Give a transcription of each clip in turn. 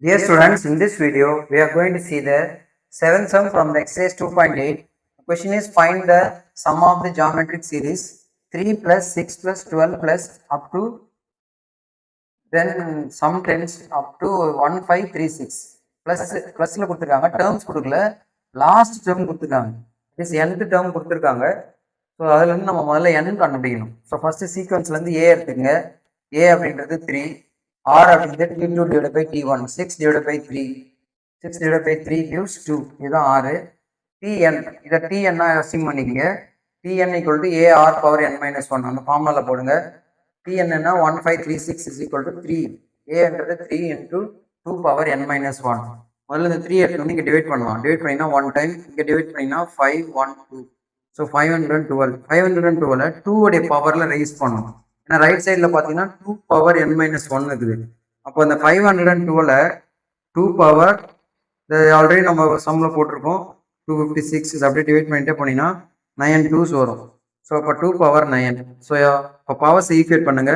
Dear students, in this video, we are going to see the seventh sum from the exercise 2.8. The question is find the sum of the geometric series 3 plus 6 plus 12 plus up to then sum tends up to 1536 plus கொடுத்துருக்காங்க terms கொடுக்கல last term கொடுத்துருக்காங்க is nth term கொடுத்துருக்காங்க. So அதுலேருந்து நம்ம முதல்ல n கண்டுபிடிக்கணும். So first சீக்வன்ஸ்லேருந்து ஏ எடுத்துங்க. ஏ அப்படின்றது 3, R அப்படின்றது T2 divided by T1, 6 divided by 3, 6 divided by 3 gives 2, இதுதான் R. Tn, இதை Tn அசிம் பண்ணிக்கங்க. Tn equal to AR power n minus 1, அந்த ஃபார்முலாவில் போடுங்க. Tn என்ன 1536 is equal to 3, A என்றது 3 into 2 power n minus 1. முதல்ல இந்த 3 எடுத்து இங்கே டிவைட் பண்ணலாம். டிவைட் பண்ணினா 1 டைம், இங்கே டிவைட் பண்ணினா 5, 1, 2. ஸோ 512, 512 2 உடைய பவரில் ரைஸ் பண்ணணும். ஏன்னா ரைட் சைடில் பார்த்தீங்கன்னா 2 power n minus 1 இருக்குது. அப்போ இந்த 512 2 power ஆல்ரெடி நம்ம சம்மில் போட்டிருக்கோம் 256 அப்படியே டிவைட் பண்ணிட்டே போனீங்கன்னா 9 2s வரும். ஸோ அப்போ 2 power 9. ஸோ இப்போ பவர்ஸ் ஈக்குவேட் பண்ணுங்க.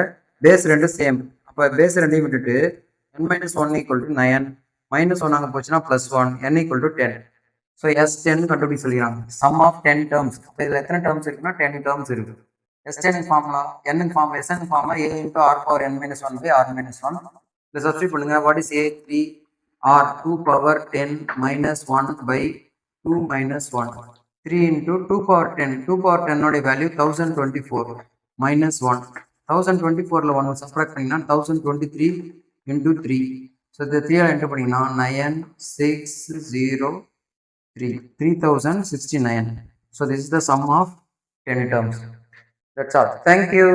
பேஸ் ரெண்டு சேம். அப்போ பேஸ் ரெண்டையும் விட்டுட்டு n minus 1 equal to 9, minus 1 அங்கே போச்சுன்னா +1, n equal to 10. So S10 கண்டுபிடி சொல்லிக்கிறாங்க. Sum of 10 terms. இப்போ இதில் எத்தனை டேர்ம்ஸ் இருக்குன்னா 10 டேர்ம்ஸ் இருக்கு. S10 formula n formula SN formula A into R power n minus 1 by R minus 1. இதை சப்ஸ்டிட் பண்ணுங்க. What is A 3 R 2 power 10 minus 1 by 2 minus 1. 3 into 2 power 10. 2 power 10 உடைய value 1024 minus 1. 1024ல 1 subtract பண்ணிங்கன்னா 1023 into 3. So இந்த 3 enter பண்ணிங்கன்னா 9603 3069. So this is the sum of 10 terms. That's all. Thank you.